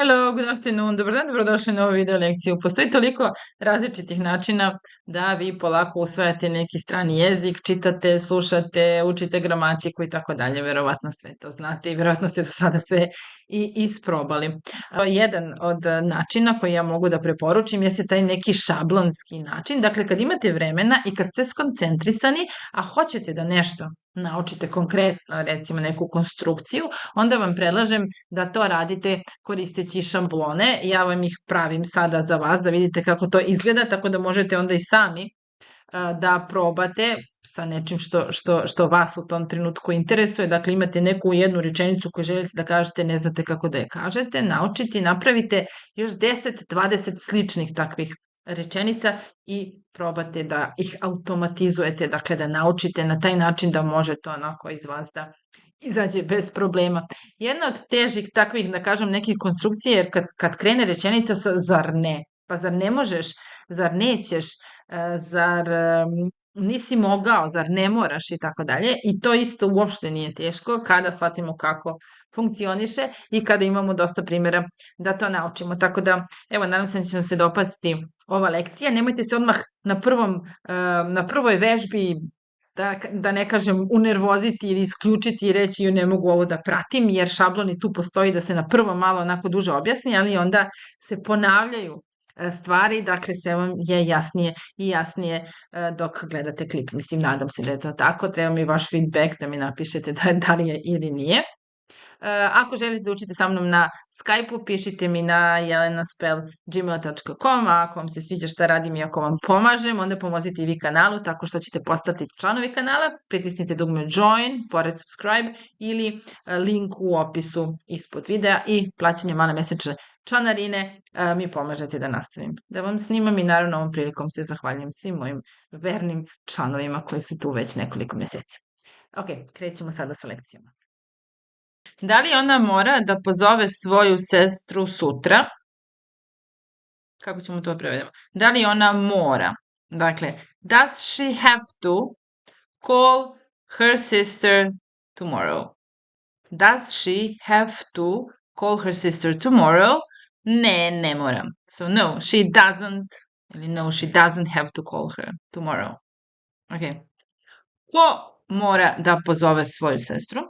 Hello, good afternoon, dobar dan, dobrodošli na ovu video lekciju. Postoji toliko različitih načina da vi polako usvajate neki strani jezik, čitate, slušate, učite gramatiku i tako dalje. Verovatno sve to znate i verovatno ste do sada sve i isprobali. Jedan od načina koji ja mogu da preporučim jeste taj neki šablonski način. Dakle, kad imate vremena i kad ste skoncentrisani, a hoćete da nešto naučite konkretno, recimo neku konstrukciju, onda vam predlažem da to radite koristeći šablone. Ja vam ih pravim sada za vas da vidite kako to izgleda, tako da možete onda i sami da probate sa nečim što vas u tom trenutku interesuje. Dakle, imate neku jednu rečenicu koju želite da kažete, ne znate kako da je kažete, naučite, napravite još 10-20 sličnih takvih rečenica i probate da ih automatizujete, dakle da naučite na taj način da može to onako iz vas da izađe bez problema. Jedna od težih takvih, da kažem, nekih konstrukcija je kad krene rečenica sa zar ne. Pa zar ne možeš, zar nećeš, zar nisi mogao, zar ne moraš i tako dalje. I to isto uopšte nije teško kada shvatimo kako funkcioniše i kada imamo dosta primjera da to naučimo. Tako da, evo, nadam se da će vam se dopasti ova lekcija. Nemojte se odmah na prvoj vežbi da ne kažem unervoziti ili isključiti i reći ju ne mogu ovo da pratim, jer šablon i tu postoji da se na prvo malo onako duže objasni, ali onda se ponavljaju stvari, dakle sve vam je jasnije i jasnije dok gledate klip. Mislim, nadam se da je to tako, treba mi vaš feedback da mi napišete da li je ili nije. Ako želite da učite sa mnom na Skype-u, pišite mi na jelenaspel@gmail.com, a ako vam se sviđa šta radim i ako vam pomažem, onda pomozite i vi kanalu tako što ćete postati članovi kanala, pritisnite dugme join, pored subscribe ili link u opisu ispod videa i plaćanje male mesečne članarine mi pomažete da nastavim da vam snimam i naravno ovom prilikom se zahvaljujem svim mojim vernim članovima koji su tu već nekoliko meseci. Ok, krećemo sada sa lekcijama. Da li ona mora da pozove svoju sestru sutra? Kako ćemo to prevedemo? Da li ona mora? Dakle, does she have to call her sister tomorrow? Does she have to call her sister tomorrow? Ne, ne mora. So no, she doesn't. Ili no, she doesn't have to call her tomorrow. Ok. Ko mora da pozove svoju sestru?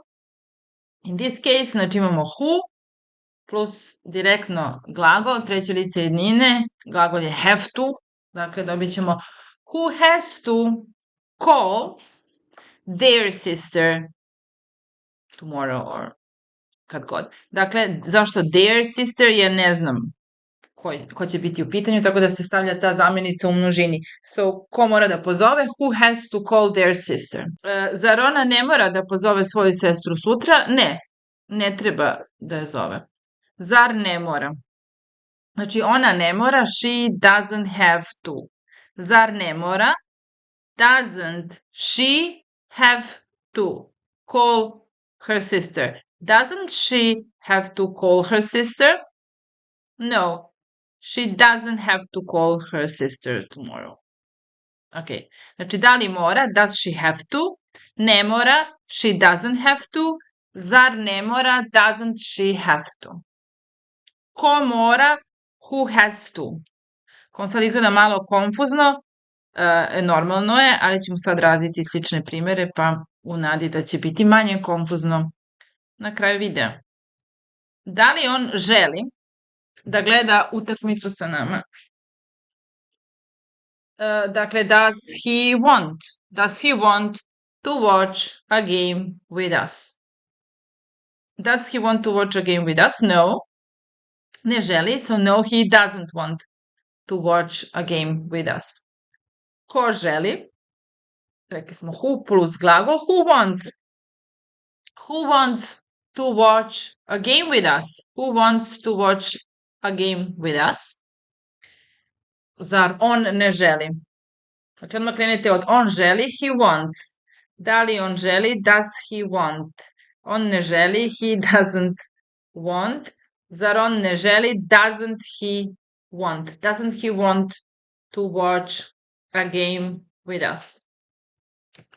In this case, znači imamo who plus direktno glagol, treće lice jednine, glagol je have to, dakle dobit ćemo who has to call their sister tomorrow or kad god. Dakle, zašto their sister? Jer ne znam ko će biti u pitanju, tako da se stavlja ta zamjenica u množini. So, ko mora da pozove? Who has to call their sister? Zar ona ne mora da pozove svoju sestru sutra? Ne, ne treba da je zove. Zar ne mora? Znači, ona ne mora, she doesn't have to. Zar ne mora? Doesn't she have to call her sister? Doesn't she have to call her sister? No, she doesn't have to call her sister tomorrow. Ok, znači da li mora? Does she have to? Ne mora, she doesn't have to. Zar ne mora? Doesn't she have to? Ko mora? Who has to? Kom sad izgleda malo konfuzno, normalno je, ali ćemo sad raditi slične primere, pa u nadi da će biti manje konfuzno na kraju videa. Da li on želi da gleda utakmicu sa nama? Dakle, does he want? Does he want to watch a game with us? Does he want to watch a game with us? No. Ne želi, so no, he doesn't want to watch a game with us. Ko želi? Rekli smo who plus glagol. Who wants? Who wants to watch a game with us? Who wants to watch a game with us? Zar on ne želi? Znači odmah krenete od on želi, he wants. Da li on želi? Does he want? On ne želi, he doesn't want. Zar on ne želi? Doesn't he want? Doesn't he want to watch a game with us?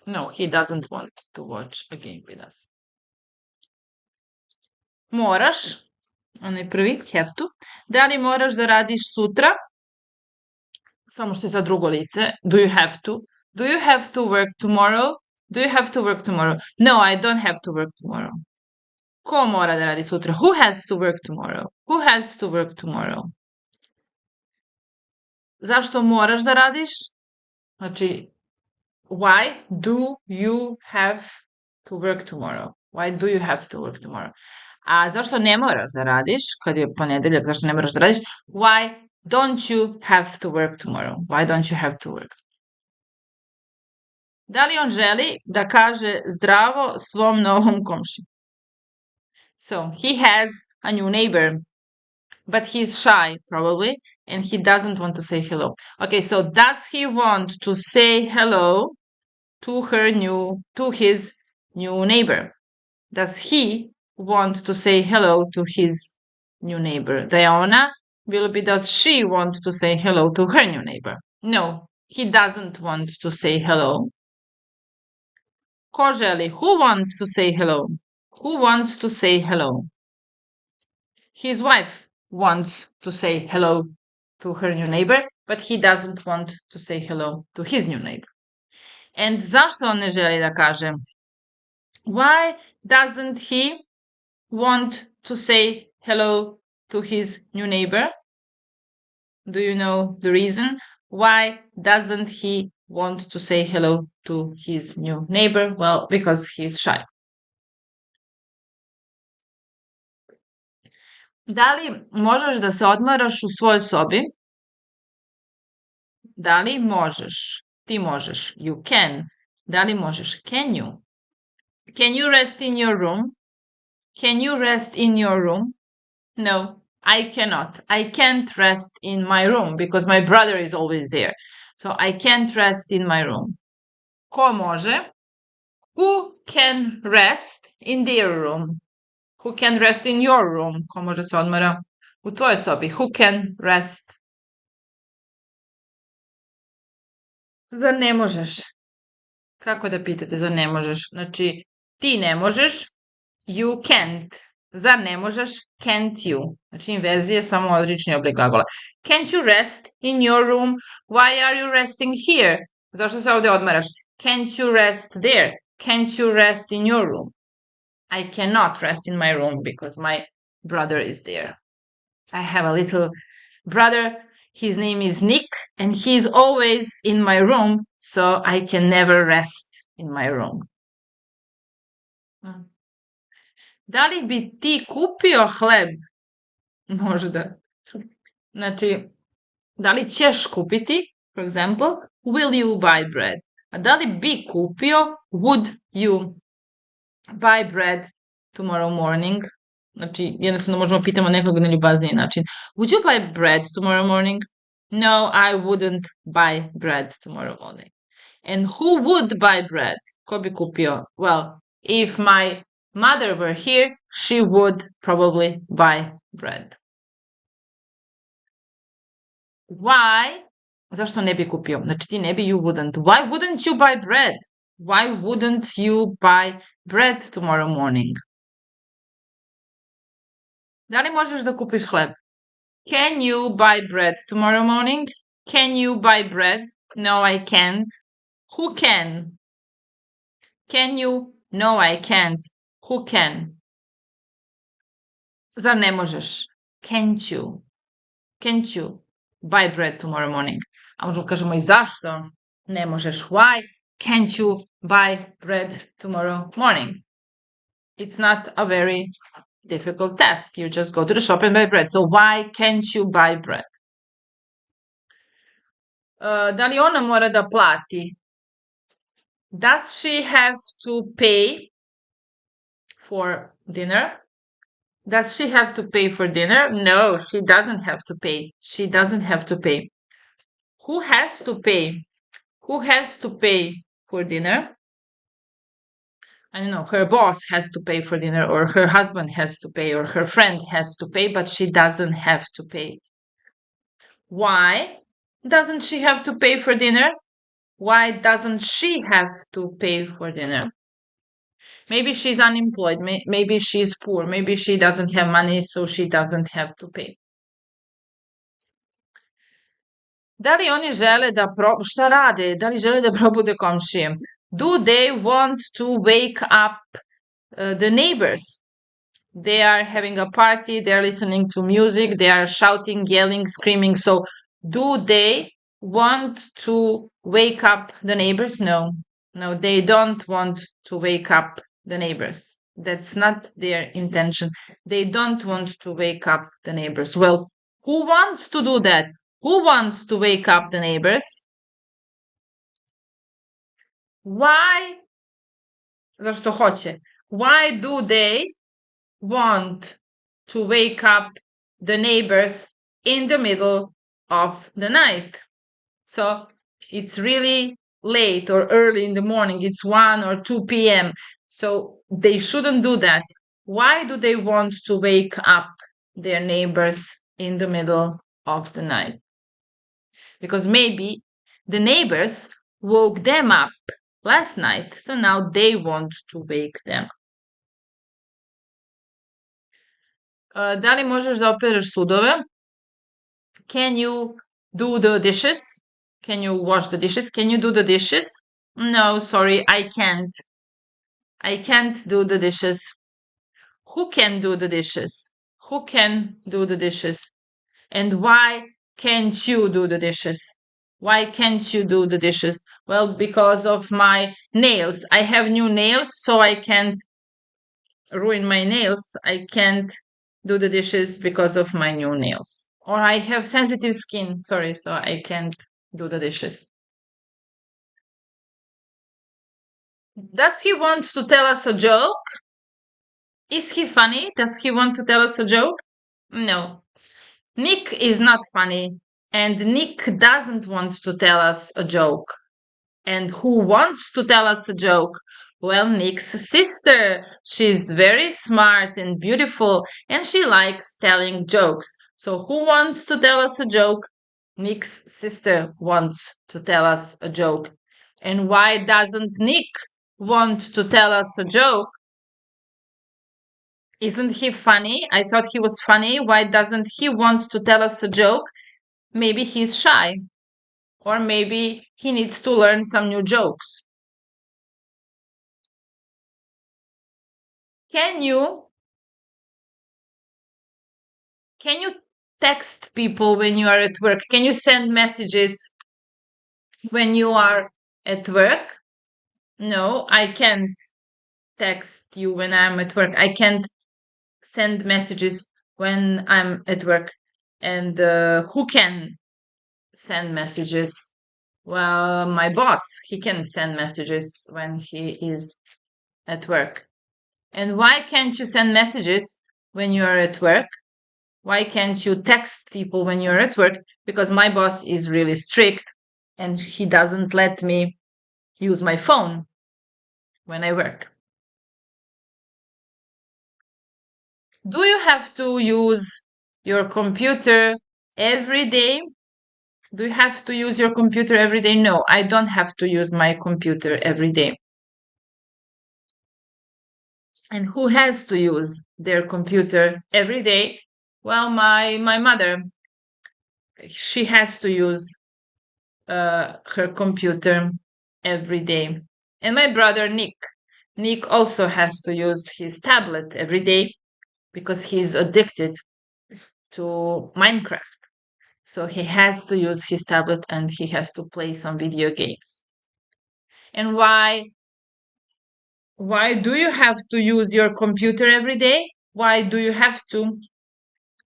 No, he doesn't want to watch a game with us. Moraš? onaj prvi, have to. Da li moraš da radiš sutra? Samo što je sad drugo lice. Do you have to? Do you have to work tomorrow? Do you have to work tomorrow? No, I don't have to work tomorrow. Ko mora da radi sutra? Who has to work tomorrow? Who has to work tomorrow? Zašto moraš da radiš? Znači, why do you have to work tomorrow? Why do you have to work tomorrow? A zašto ne moraš da radiš? Kad je ponedeljak, zašto ne moraš da radiš? Why don't you have to work tomorrow? Why don't you have to work? Da li on želi da kaže zdravo svom novom komšiji? So, he has a new neighbor, but he's shy, probably, and he doesn't want to say hello. Okay, so does he want to say hello to his new neighbor? Does he want to say hello to his new neighbor? Da je ona, bilo bi does she want to say hello to her new neighbor? No, he doesn't want to say hello. Ko želi? Who wants to say hello? Who wants to say hello? His wife wants to say hello to her new neighbor, but he doesn't want to say hello to his new neighbor. And zašto on ne želi da kaže? Why doesn't he want to say hello to his new neighbor? Do you know the reason? Why doesn't he want to say hello to his new neighbor? Well, because he's shy. Da li možeš da se odmaraš u svojoj sobi? Da li možeš? Ti možeš. You can. Da li možeš? Can you? Can you rest in your room? Can you rest in your room? No, I cannot. I can't rest in my room because my brother is always there. So I can't rest in my room. Ko može? Who can rest in their room? Who can rest in your room? Ko može se odmara u tvojoj sobi? Who can rest? Zar ne možeš? Kako da pitate zar ne možeš? Znači, ti ne možeš, you can't. Zar ne možeš? Can't you. Znači, inverzija je samo odrični oblik glagola. Can't you rest in your room? Why are you resting here? Zašto se ovde odmaraš? Can't you rest there? Can't you rest in your room? I cannot rest in my room because my brother is there. I have a little brother. His name is Nick, and he's always in my room, so I can never rest in my room. Da li bi ti kupio hleb? Možda. Znači, da li ćeš kupiti? For example, will you buy bread? A da li bi kupio? Would you buy bread tomorrow morning? Znači, jednostavno možemo pitamo nekog na ljubazniji način. Would you buy bread tomorrow morning? No, I wouldn't buy bread tomorrow morning. And who would buy bread? Ko bi kupio? Well, if my mother were here, she would probably buy bread. Why? Zašto ne bi kupio? Znači ti ne bi, you wouldn't. Why wouldn't you buy bread? Why wouldn't you buy bread tomorrow morning? Da li možeš da kupiš hleb? Can you buy bread tomorrow morning? Can you buy bread? No, I can't. Who can? Can you? No, I can't. Who can? Zar ne možeš? Can't you? Can't you buy bread tomorrow morning? A možemo kažemo i zašto ne možeš? Why can't you buy bread tomorrow morning? It's not a very difficult task. You just go to the shop and buy bread. So why can't you buy bread? Da li ona mora da plati? Does she have to pay for dinner? Does she have to pay for dinner? No, she doesn't have to pay. She doesn't have to pay. Who has to pay? Who has to pay for dinner? I don't know, her boss has to pay for dinner, or her husband has to pay, or her friend has to pay, but she doesn't have to pay. Why doesn't she have to pay for dinner? Why doesn't she have to pay for dinner? Maybe she's unemployed. Maybe she's poor. Maybe she doesn't have money, so she doesn't have to pay. Da li oni žele da šta rade? Da li žele da probude komšije? Do they want to wake up the neighbors? They are having a party, they are listening to music, they are shouting, yelling, screaming. So, do they want to wake up the neighbors? No. No, they don't want to wake up the neighbors. That's not their intention. They don't want to wake up the neighbors. Well, who wants to do that? Who wants to wake up the neighbors? Why? Zašto hoće? Why do they want to wake up the neighbors in the middle of the night? So it's really late or early in the morning. It's 1 or 2 p.m. So they shouldn't do that. Why do they want to wake up their neighbors in the middle of the night? Because maybe the neighbors woke them up last night, so now they want to wake them. Da li možeš da opereš sudove? Can you do the dishes? Can you wash the dishes? Can you do the dishes? No, sorry, I can't. I can't do the dishes. Who can do the dishes? Who can do the dishes? And why can't you do the dishes? Why can't you do the dishes? Well, because of my nails. I have new nails, so I can't ruin my nails. I can't do the dishes because of my new nails. Or I have sensitive skin, sorry, so I can't do the dishes. Does he want to tell us a joke? Is he funny? Does he want to tell us a joke? No. Nick is not funny, and Nick doesn't want to tell us a joke. And who wants to tell us a joke? Well, Nick's sister. She's very smart and beautiful, and she likes telling jokes. So who wants to tell us a joke? Nick's sister wants to tell us a joke. And why doesn't Nick want to tell us a joke? Isn't he funny? I thought he was funny. Why doesn't he want to tell us a joke? Maybe he's shy. Or maybe he needs to learn some new jokes. Can you text people when you are at work? Can you send messages when you are at work? No, I can't text you when I'm at work. I can't send messages when I'm at work. And who can send messages? Well, my boss, he can send messages when he is at work. And why can't you send messages when you are at work? Why can't you text people when you're at work? Because my boss is really strict and he doesn't let me use my phone when I work. Do you have to use your computer every day? Do you have to use your computer every day? No, I don't have to use my computer every day. And who has to use their computer every day? Well, my mother. She has to use her computer every day. And my brother Nick. Nick also has to use his tablet every day because he's addicted to Minecraft. So he has to use his tablet and he has to play some video games. And why do you have to use your computer every day? Why do you have to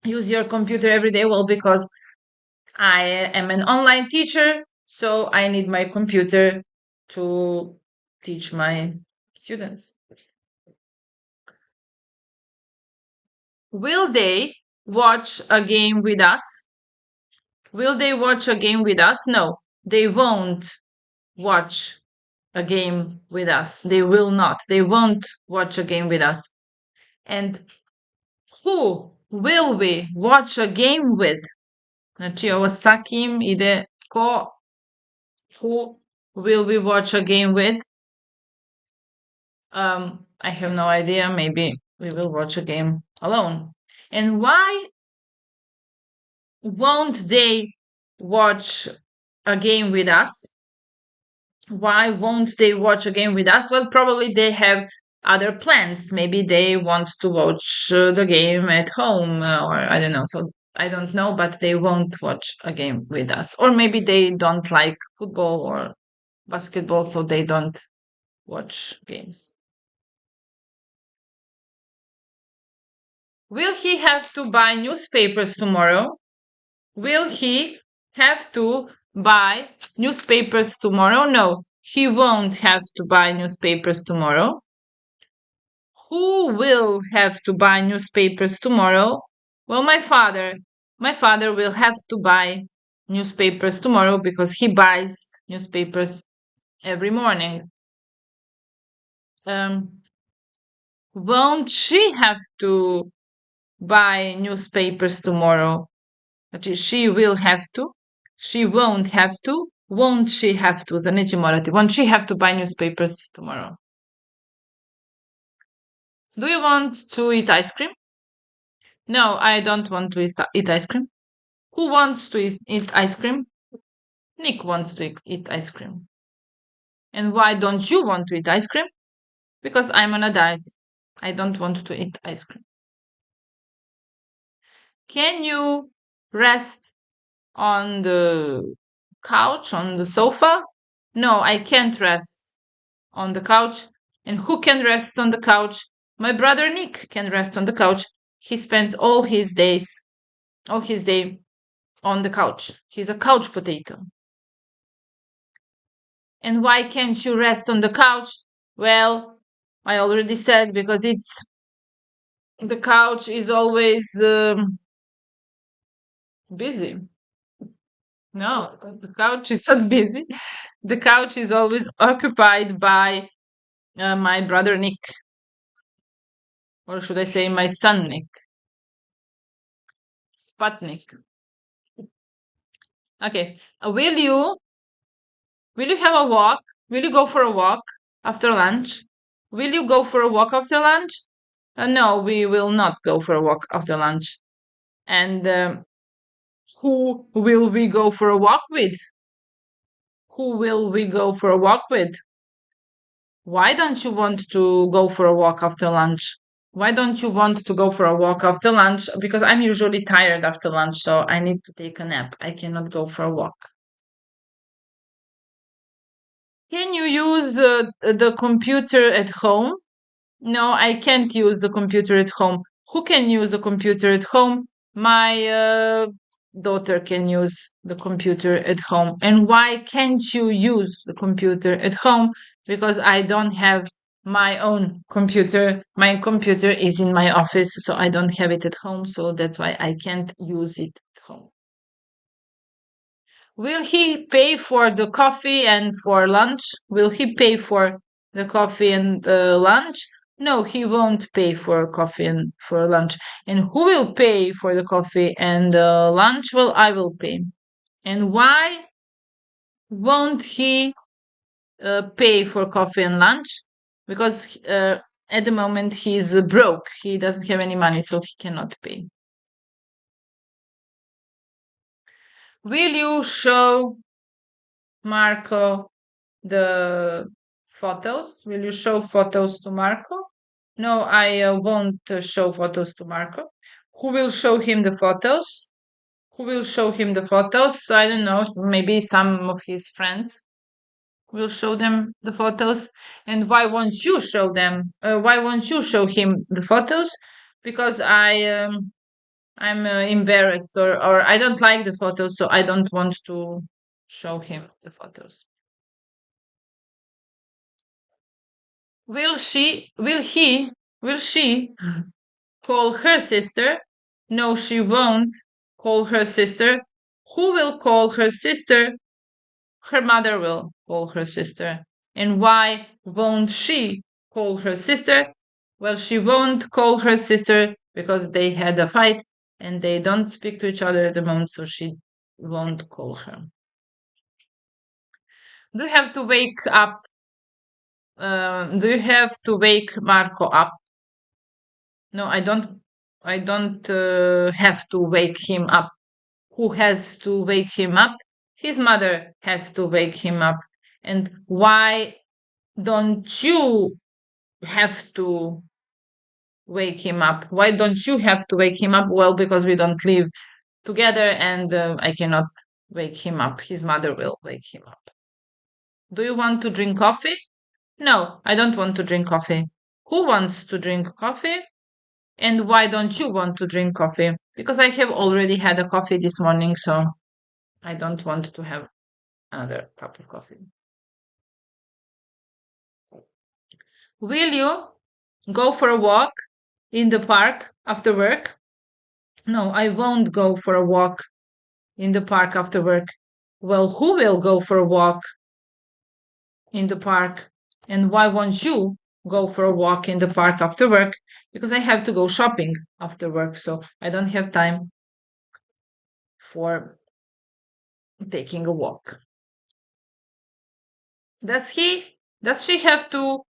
use your computer every day? Well, because I am an online teacher, so I need my computer to teach my students. Will they watch a game with us? Will they watch a game with us? No, they won't watch a game with us. They will not. They won't watch a game with us. And who will we watch a game with? Znači, ovo sa kim ide ko? Who will we watch a game with? I have no idea. Maybe we will watch a game alone. And why won't they watch a game with us? Why won't they watch a game with us? Well, probably they have other plans. Maybe they want to watch the game at home, or I don't know. So I don't know, but they won't watch a game with us. Or maybe they don't like football or basketball, so they don't watch games. Will he have to buy newspapers tomorrow? Will he have to buy newspapers tomorrow? No, he won't have to buy newspapers tomorrow. Who will have to buy newspapers tomorrow? Well, my father. My father will have to buy newspapers tomorrow because he buys newspapers every morning. Won't she have to buy newspapers tomorrow? She will have to. She won't have to. Won't she have to? За neće morati. Won't she have to buy newspapers tomorrow? Do you want to eat ice cream? No, I don't want to eat ice cream. Who wants to eat ice cream? Nick wants to eat ice cream. And why don't you want to eat ice cream? Because I'm on a diet. I don't want to eat ice cream. Can you rest on the couch, on the sofa? No, I can't rest on the couch. And who can rest on the couch? My brother Nick can rest on the couch. He spends all his day on the couch. He's a couch potato. And why can't you rest on the couch? Well, I already said because the couch is always busy. No, the couch is not busy. The couch is always occupied by my brother Nick, or should I say my son Nick, Sputnik. Okay, will you have a walk? Will you go for a walk after lunch? Will you go for a walk after lunch? No, we will not go for a walk after lunch. And who will we go for a walk with? Who will we go for a walk with? Why don't you want to go for a walk after lunch? Why don't you want to go for a walk after lunch? Because I'm usually tired after lunch, so I need to take a nap. I cannot go for a walk. Can you use the computer at home? No, I can't use the computer at home. Who can use the computer at home? My daughter can use the computer at home. And why can't you use the computer at home? Because I don't have my own computer. My computer is in my office, so I don't have it at home. So that's why I can't use it at home. Will he pay for the coffee and for lunch? Will he pay for the coffee and lunch? No, he won't pay for coffee and for lunch. And who will pay for the coffee and lunch? Well, I will pay. And why won't he pay for coffee and lunch? Because at the moment he's broke. He doesn't have any money, so he cannot pay. Will you show Marco the photos? Will you show photos to Marco? No, I won't show photos to Marco. Who will show him the photos? Who will show him the photos? I don't know, maybe some of his friends will show them the photos. And why won't you show them? Why won't you show him the photos? Because I'm embarrassed or I don't like the photos, so I don't want to show him the photos. Will she call her sister? No, she won't call her sister. Who will call her sister? Her mother will call her sister. And why won't she call her sister? Well, she won't call her sister because they had a fight and they don't speak to each other at the moment, so she won't call her. Do you have to wake up Do you have to wake Marco up? No, I don't. I don't have to wake him up. Who has to wake him up? His mother has to wake him up. And why don't you have to wake him up? Why don't you have to wake him up? Well, because we don't live together and I cannot wake him up. His mother will wake him up. Do you want to drink coffee? No, I don't want to drink coffee. Who wants to drink coffee? And why don't you want to drink coffee? Because I have already had a coffee this morning, so I don't want to have another cup of coffee. Will you go for a walk in the park after work? No, I won't go for a walk in the park after work. Well, who will go for a walk in the park? And why won't you go for a walk in the park after work? Because I have to go shopping after work, so I don't have time for taking a walk. Does she have to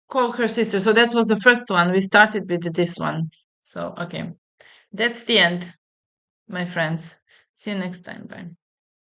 call her sister? So that was the first one. We started with this one. So, okay. That's the end, my friends. See you next time. Bye.